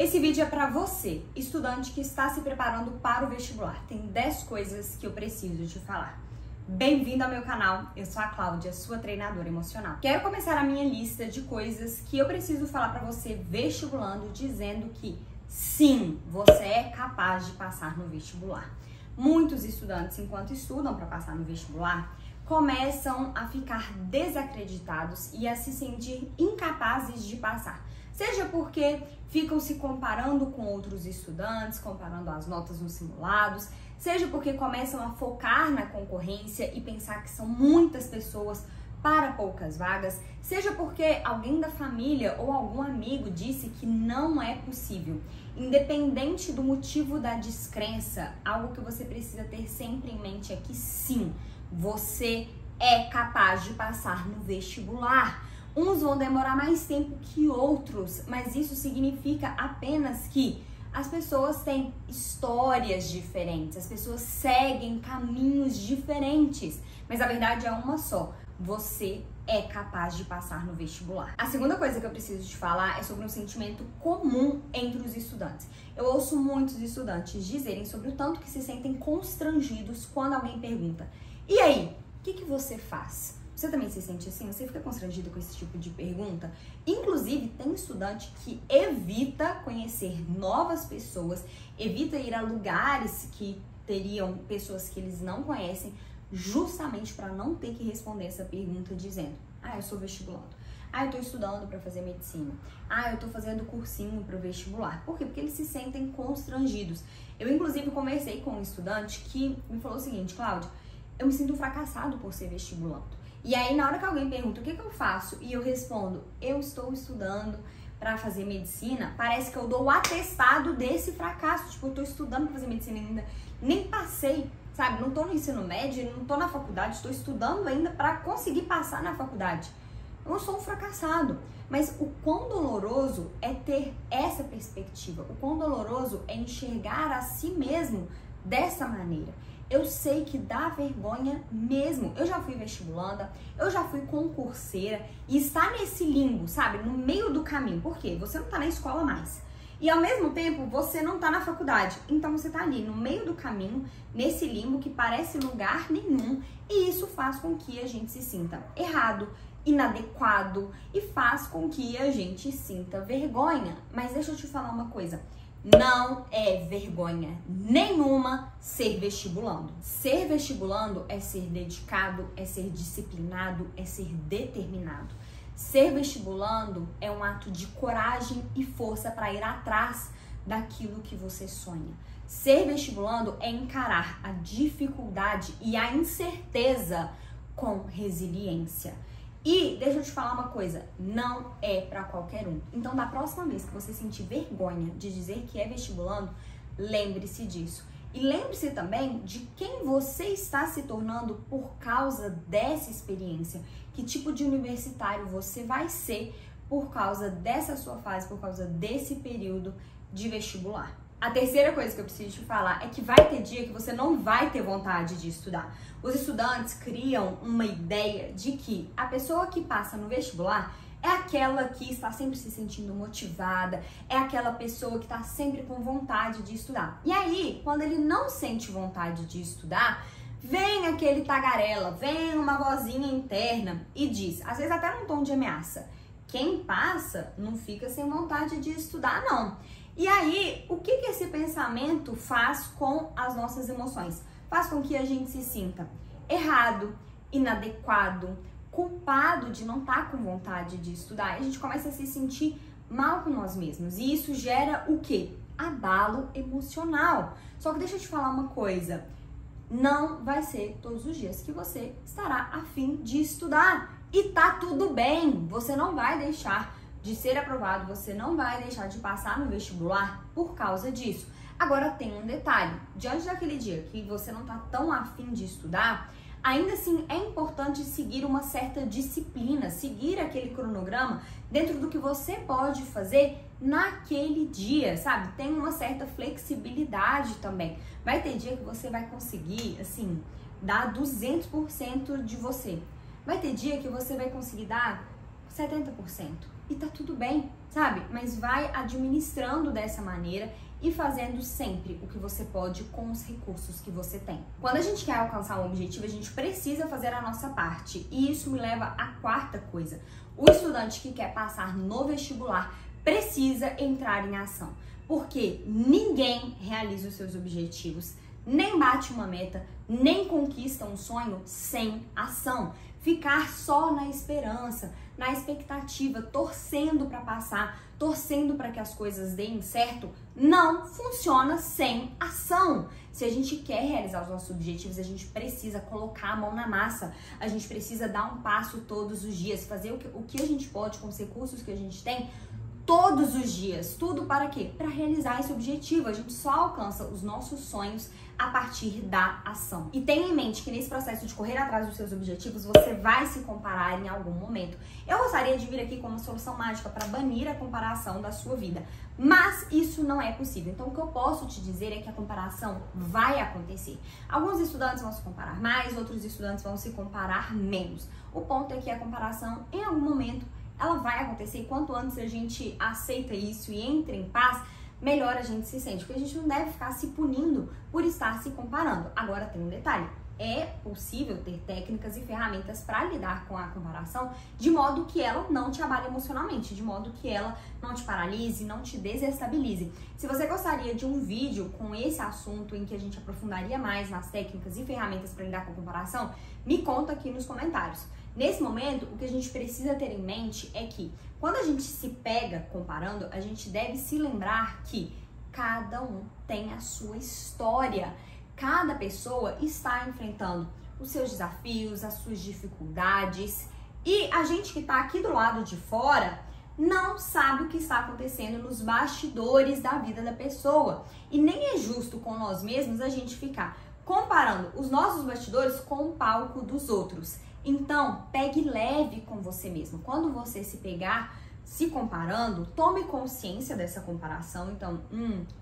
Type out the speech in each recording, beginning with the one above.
Esse vídeo é para você, estudante que está se preparando para o vestibular. Tem 10 coisas que eu preciso te falar. Bem-vindo ao meu canal, eu sou a Cláudia, sua treinadora emocional. Quero começar a minha lista de coisas que eu preciso falar para você vestibulando, dizendo que sim, você é capaz de passar no vestibular. Muitos estudantes, enquanto estudam para passar no vestibular, começam a ficar desacreditados e a se sentir incapazes de passar. Seja porque ficam se comparando com outros estudantes, comparando as notas nos simulados, seja porque começam a focar na concorrência e pensar que são muitas pessoas para poucas vagas, seja porque alguém da família ou algum amigo disse que não é possível. Independente do motivo da descrença, algo que você precisa ter sempre em mente é que sim, você é capaz de passar no vestibular. Uns vão demorar mais tempo que outros, mas isso significa apenas que as pessoas têm histórias diferentes, as pessoas seguem caminhos diferentes, mas a verdade é uma só: você é capaz de passar no vestibular. A segunda coisa que eu preciso te falar é sobre um sentimento comum entre os estudantes. Eu ouço muitos estudantes dizerem sobre o tanto que se sentem constrangidos quando alguém pergunta: e aí, o que você faz? Você também se sente assim? Você fica constrangido com esse tipo de pergunta? Inclusive, tem estudante que evita conhecer novas pessoas, evita ir a lugares que teriam pessoas que eles não conhecem, justamente para não ter que responder essa pergunta dizendo: ah, eu sou vestibulando. Ah, eu tô estudando para fazer medicina. Ah, eu tô fazendo cursinho para o vestibular. Por quê? Porque eles se sentem constrangidos. Eu, inclusive, conversei com um estudante que me falou o seguinte: Cláudia, eu me sinto fracassado por ser vestibulando. E aí, na hora que alguém pergunta o que eu faço e eu respondo: eu estou estudando para fazer medicina, parece que eu dou o atestado desse fracasso. Tipo, eu tô estudando para fazer medicina ainda, nem passei, sabe? Não tô no ensino médio, não tô na faculdade, estou estudando ainda para conseguir passar na faculdade. Eu não sou um fracassado. Mas o quão doloroso é ter essa perspectiva, o quão doloroso é enxergar a si mesmo dessa maneira. Eu sei que dá vergonha mesmo. Eu já fui vestibulanda, eu já fui concurseira e está nesse limbo, sabe? No meio do caminho. Por quê? Você não tá na escola mais. E ao mesmo tempo, você não tá na faculdade. Então você tá ali no meio do caminho, nesse limbo que parece lugar nenhum. E isso faz com que a gente se sinta errado, inadequado e faz com que a gente sinta vergonha. Mas deixa eu te falar uma coisa: não é vergonha nenhuma ser vestibulando. Ser vestibulando é ser dedicado, é ser disciplinado, é ser determinado. Ser vestibulando é um ato de coragem e força para ir atrás daquilo que você sonha. Ser vestibulando é encarar a dificuldade e a incerteza com resiliência. E deixa eu te falar uma coisa: não é pra qualquer um. Então, da próxima vez que você sentir vergonha de dizer que é vestibulando, lembre-se disso. E lembre-se também de quem você está se tornando por causa dessa experiência. Que tipo de universitário você vai ser por causa dessa sua fase, por causa desse período de vestibular. A terceira coisa que eu preciso te falar é que vai ter dia que você não vai ter vontade de estudar. Os estudantes criam uma ideia de que a pessoa que passa no vestibular é aquela que está sempre se sentindo motivada, é aquela pessoa que está sempre com vontade de estudar. E aí, quando ele não sente vontade de estudar, vem aquele tagarela, vem uma vozinha interna e diz, às vezes até num tom de ameaça: quem passa não fica sem vontade de estudar, não. E aí, o que esse pensamento faz com as nossas emoções? Faz com que a gente se sinta errado, inadequado, culpado de não estar com vontade de estudar. E a gente começa a se sentir mal com nós mesmos. E isso gera o quê? Abalo emocional. Só que deixa eu te falar uma coisa: não vai ser todos os dias que você estará a fim de estudar. E tá tudo bem, você não vai deixar de ser aprovado, você não vai deixar de passar no vestibular por causa disso. Agora tem um detalhe: diante daquele dia que você não tá tão afim de estudar, ainda assim é importante seguir uma certa disciplina, seguir aquele cronograma dentro do que você pode fazer naquele dia, sabe? Tem uma certa flexibilidade também. Vai ter dia que você vai conseguir, assim, dar 200% de você. Vai ter dia que você vai conseguir dar 70%. e tá tudo bem, sabe? Mas vai administrando dessa maneira e fazendo sempre o que você pode com os recursos que você tem. Quando a gente quer alcançar um objetivo, a gente precisa fazer a nossa parte. E isso me leva à quarta coisa. O estudante que quer passar no vestibular precisa entrar em ação. Porque ninguém realiza os seus objetivos, nem bate uma meta, nem conquista um sonho sem ação. Ficar só na esperança, na expectativa, torcendo para passar, torcendo para que as coisas deem certo, não funciona sem ação. Se a gente quer realizar os nossos objetivos, a gente precisa colocar a mão na massa, a gente precisa dar um passo todos os dias, fazer o que a gente pode com os recursos que a gente tem, todos os dias. Tudo para quê? Para realizar esse objetivo. A gente só alcança os nossos sonhos a partir da ação. E tenha em mente que nesse processo de correr atrás dos seus objetivos, você vai se comparar em algum momento. Eu gostaria de vir aqui com uma solução mágica para banir a comparação da sua vida, mas isso não é possível. Então o que eu posso te dizer é que a comparação vai acontecer. Alguns estudantes vão se comparar mais, outros estudantes vão se comparar menos. O ponto é que a comparação, em algum momento, ela vai acontecer, e quanto antes a gente aceita isso e entra em paz, melhor a gente se sente, porque a gente não deve ficar se punindo por estar se comparando. Agora tem um detalhe, é possível ter técnicas e ferramentas para lidar com a comparação de modo que ela não te abale emocionalmente, de modo que ela não te paralise, não te desestabilize. Se você gostaria de um vídeo com esse assunto em que a gente aprofundaria mais nas técnicas e ferramentas para lidar com a comparação, me conta aqui nos comentários. Nesse momento, o que a gente precisa ter em mente é que quando a gente se pega comparando, a gente deve se lembrar que cada um tem a sua história. Cada pessoa está enfrentando os seus desafios, as suas dificuldades, e a gente que está aqui do lado de fora não sabe o que está acontecendo nos bastidores da vida da pessoa. E nem é justo com nós mesmos a gente ficar comparando os nossos bastidores com o palco dos outros. Então, pegue leve com você mesmo. Quando você se pegar se comparando, tome consciência dessa comparação. Então,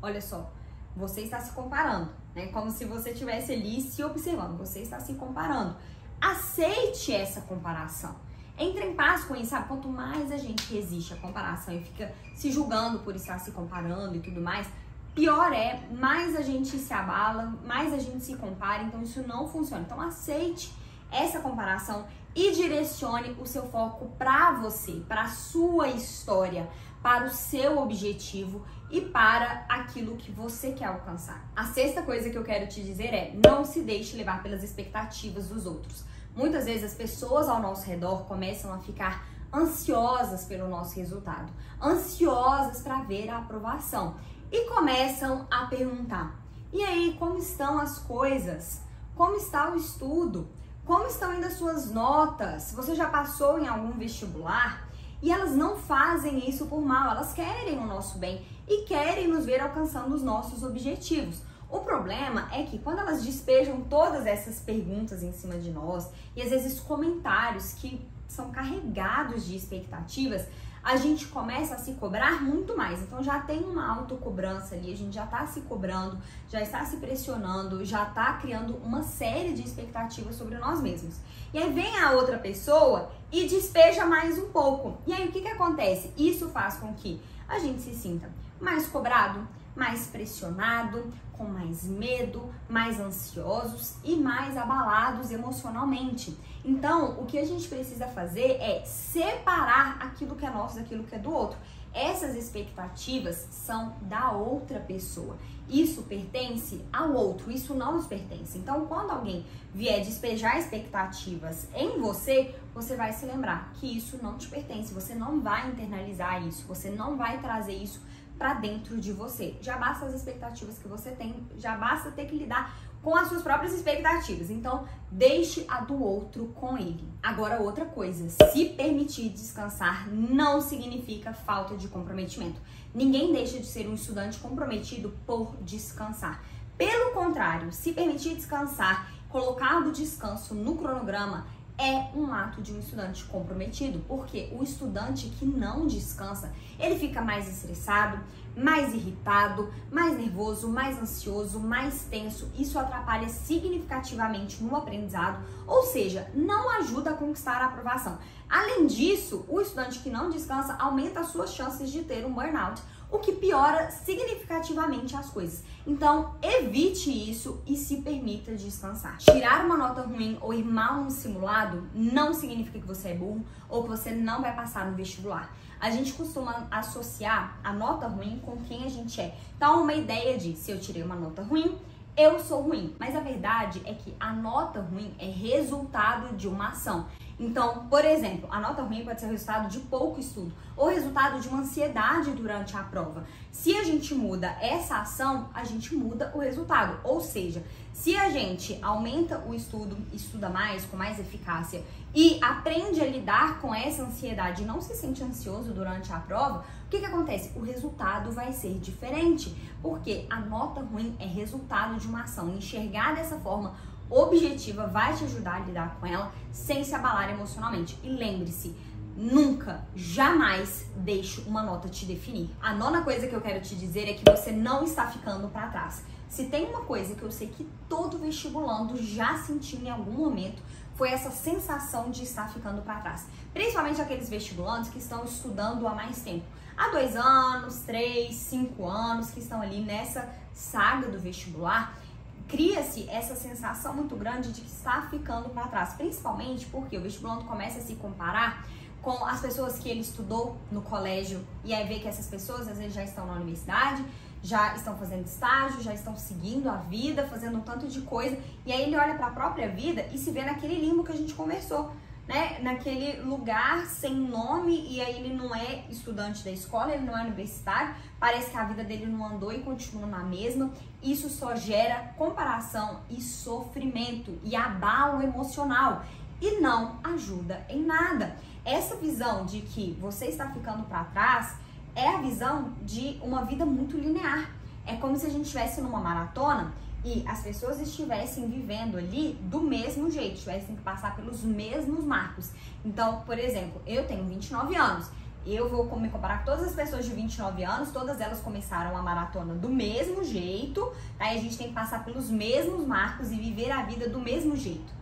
olha só, você está se comparando, né? Como se você estivesse ali se observando, você está se comparando. Aceite essa comparação. Entre em paz com isso, sabe? Quanto mais a gente resiste à comparação e fica se julgando por estar se comparando e tudo mais, pior é, mais a gente se abala, mais a gente se compara, então isso não funciona. Então aceite essa comparação e direcione o seu foco para você, para a sua história, para o seu objetivo e para aquilo que você quer alcançar. A sexta coisa que eu quero te dizer é: não se deixe levar pelas expectativas dos outros. Muitas vezes as pessoas ao nosso redor começam a ficar ansiosas pelo nosso resultado, ansiosas para ver a aprovação e começam a perguntar: e aí, como estão as coisas? Como está o estudo? Como estão indo as suas notas? Você já passou em algum vestibular? E elas não fazem isso por mal, elas querem o nosso bem e querem nos ver alcançando os nossos objetivos. O problema é que quando elas despejam todas essas perguntas em cima de nós e às vezes comentários que são carregados de expectativas, a gente começa a se cobrar muito mais. Então já tem uma autocobrança ali, a gente já tá se cobrando, já está se pressionando, já tá criando uma série de expectativas sobre nós mesmos. E aí vem a outra pessoa e despeja mais um pouco. E aí o que que acontece? Isso faz com que a gente se sinta mais cobrado, mais pressionado, com mais medo, mais ansiosos e mais abalados emocionalmente. Então, o que a gente precisa fazer é separar aquilo que é nosso daquilo que é do outro. Essas expectativas são da outra pessoa. Isso pertence ao outro, isso não nos pertence. Então, quando alguém vier despejar expectativas em você, você vai se lembrar que isso não te pertence, você não vai internalizar isso, você não vai trazer isso para dentro de você. Já basta as expectativas que você tem, já basta ter que lidar com as suas próprias expectativas. Então, deixe a do outro com ele. Agora, outra coisa, se permitir descansar não significa falta de comprometimento. Ninguém deixa de ser um estudante comprometido por descansar. Pelo contrário, se permitir descansar, colocar o descanso no cronograma, é um ato de um estudante comprometido, porque o estudante que não descansa, ele fica mais estressado, mais irritado, mais nervoso, mais ansioso, mais tenso. Isso atrapalha significativamente no aprendizado, ou seja, não ajuda a conquistar a aprovação. Além disso, o estudante que não descansa aumenta as suas chances de ter um burnout, o que piora significativamente as coisas. Então, evite isso e se permita descansar. Tirar uma nota ruim ou ir mal no simulado não significa que você é burro ou que você não vai passar no vestibular. A gente costuma associar a nota ruim com quem a gente é. Então, uma ideia de se eu tirei uma nota ruim, eu sou ruim. Mas a verdade é que a nota ruim é resultado de uma ação. Então, por exemplo, a nota ruim pode ser resultado de pouco estudo ou resultado de uma ansiedade durante a prova. Se a gente muda essa ação, a gente muda o resultado. Ou seja, se a gente aumenta o estudo, estuda mais, com mais eficácia e aprende a lidar com essa ansiedade e não se sente ansioso durante a prova, o que acontece? O resultado vai ser diferente, porque a nota ruim é resultado de uma ação. Enxergar dessa forma objetiva vai te ajudar a lidar com ela sem se abalar emocionalmente. E lembre-se, nunca, jamais deixe uma nota te definir. A nona coisa que eu quero te dizer é que você não está ficando para trás. Se tem uma coisa que eu sei que todo vestibulando já sentiu em algum momento, foi essa sensação de estar ficando para trás. Principalmente aqueles vestibulandos que estão estudando há mais tempo. Há 2 anos, 3, 5 anos, que estão ali nessa saga do vestibular. Cria-se essa sensação muito grande de que está ficando para trás, principalmente porque o vestibulando começa a se comparar com as pessoas que ele estudou no colégio e aí vê que essas pessoas às vezes já estão na universidade, já estão fazendo estágio, já estão seguindo a vida, fazendo um tanto de coisa, e aí ele olha para a própria vida e se vê naquele limbo que a gente conversou, né? Naquele lugar sem nome, e aí ele não é estudante da escola, ele não é universitário, parece que a vida dele não andou e continua na mesma. Isso só gera comparação e sofrimento e abalo emocional e não ajuda em nada. Essa visão de que você está ficando para trás é a visão de uma vida muito linear. É como se a gente estivesse numa maratona e as pessoas estivessem vivendo ali do mesmo jeito, tivessem que passar pelos mesmos marcos. Então, por exemplo, eu tenho 29 anos, eu vou me comparar com todas as pessoas de 29 anos, todas elas começaram a maratona do mesmo jeito, tá? E a gente tem que passar pelos mesmos marcos e viver a vida do mesmo jeito.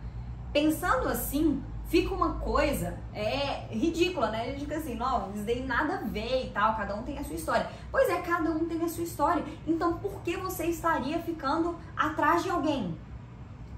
Pensando assim, fica uma coisa ridícula, né? Ele fica assim, não, isso daí nada a ver e tal, cada um tem a sua história. Pois é, cada um tem a sua história. Então, por que você estaria ficando atrás de alguém?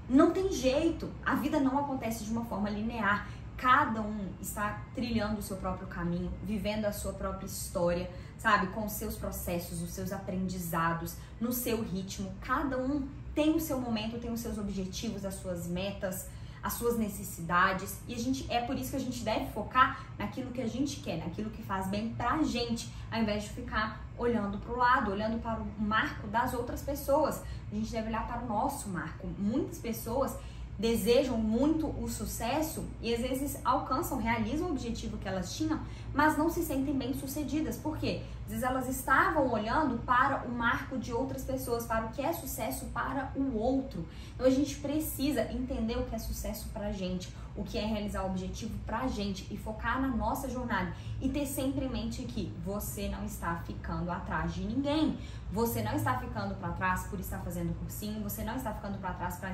Não tem jeito. A vida não acontece de uma forma linear. Cada um está trilhando o seu próprio caminho, vivendo a sua própria história, sabe? Com os seus processos, os seus aprendizados, no seu ritmo. Cada um tem o seu momento, tem os seus objetivos, as suas metas, as suas necessidades, e é por isso que a gente deve focar naquilo que a gente quer, naquilo que faz bem pra gente, ao invés de ficar olhando pro lado, olhando para o marco das outras pessoas. A gente deve olhar para o nosso marco. Muitas pessoas desejam muito o sucesso e às vezes alcançam, realizam o objetivo que elas tinham, mas não se sentem bem-sucedidas. Por quê? Às vezes elas estavam olhando para o marco de outras pessoas, para o que é sucesso para o outro. Então a gente precisa entender o que é sucesso pra gente, o que é realizar o objetivo pra gente e focar na nossa jornada e ter sempre em mente que você não está ficando atrás de ninguém. Você não está ficando para trás por estar fazendo cursinho, você não está ficando para trás por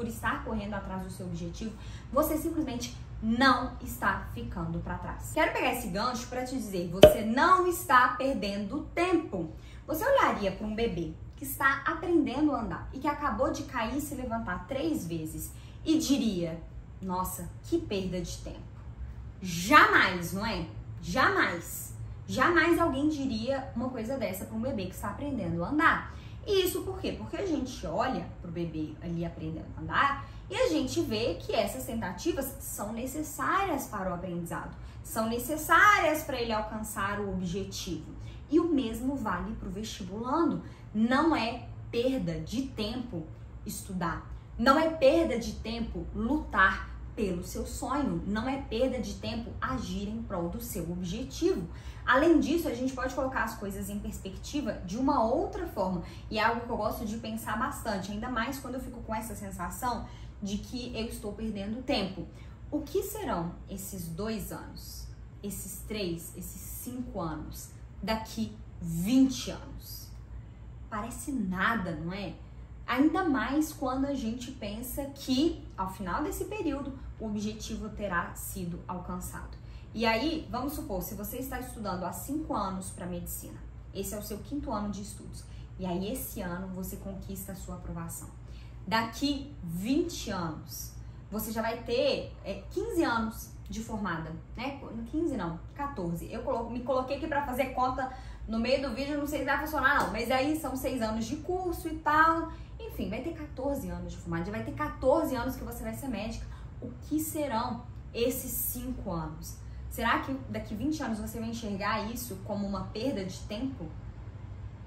estar correndo atrás do seu objetivo. Você simplesmente não está ficando para trás. Quero pegar esse gancho para te dizer, você não está perdendo tempo. Você olharia para um bebê que está aprendendo a andar e que acabou de cair e se levantar 3 vezes e diria, nossa, que perda de tempo. Jamais, não é? Jamais. Jamais alguém diria uma coisa dessa para um bebê que está aprendendo a andar. E isso por quê? Porque a gente olha para o bebê ali aprendendo a andar e a gente vê que essas tentativas são necessárias para o aprendizado, são necessárias para ele alcançar o objetivo. E o mesmo vale para o vestibulando. Não é perda de tempo estudar, não é perda de tempo lutar pelo seu sonho, não é perda de tempo agir em prol do seu objetivo. Além disso, a gente pode colocar as coisas em perspectiva de uma outra forma, e é algo que eu gosto de pensar bastante, ainda mais quando eu fico com essa sensação de que eu estou perdendo tempo. O que serão esses 2 anos, esses 3, esses 5 anos daqui 20 anos. Parece nada, não é? Ainda mais quando a gente pensa que, ao final desse período, o objetivo terá sido alcançado. E aí, vamos supor, se você está estudando há 5 anos para medicina, esse é o seu 5º ano de estudos, e aí esse ano você conquista a sua aprovação. Daqui 20 anos, você já vai ter 15 anos de formada, né? 15 não, 14. Eu me coloquei aqui para fazer conta no meio do vídeo, não sei se vai funcionar não, mas aí são 6 anos de curso e tal. Enfim, vai ter 14 anos de formada, já vai ter 14 anos que você vai ser médica. O que serão esses 5 anos? Será que daqui 20 anos você vai enxergar isso como uma perda de tempo?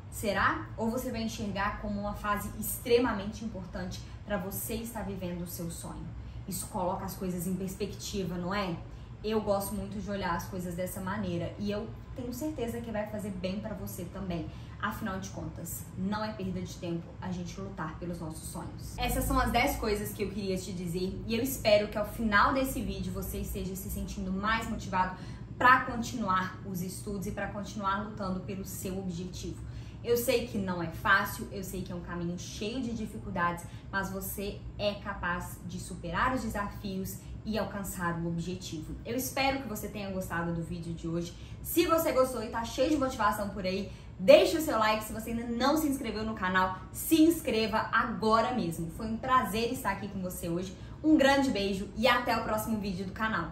Será? Ou você vai enxergar como uma fase extremamente importante para você estar vivendo o seu sonho? Isso coloca as coisas em perspectiva, não é? Eu gosto muito de olhar as coisas dessa maneira e eu tenho certeza que vai fazer bem para você também. Afinal de contas, não é perda de tempo a gente lutar pelos nossos sonhos. Essas são as 10 coisas que eu queria te dizer e eu espero que ao final desse vídeo você esteja se sentindo mais motivado para continuar os estudos e para continuar lutando pelo seu objetivo. Eu sei que não é fácil, eu sei que é um caminho cheio de dificuldades, mas você é capaz de superar os desafios e alcançar o objetivo. Eu espero que você tenha gostado do vídeo de hoje. Se você gostou e tá cheio de motivação por aí, deixe o seu like. Se você ainda não se inscreveu no canal, se inscreva agora mesmo. Foi um prazer estar aqui com você hoje. Um grande beijo e até o próximo vídeo do canal.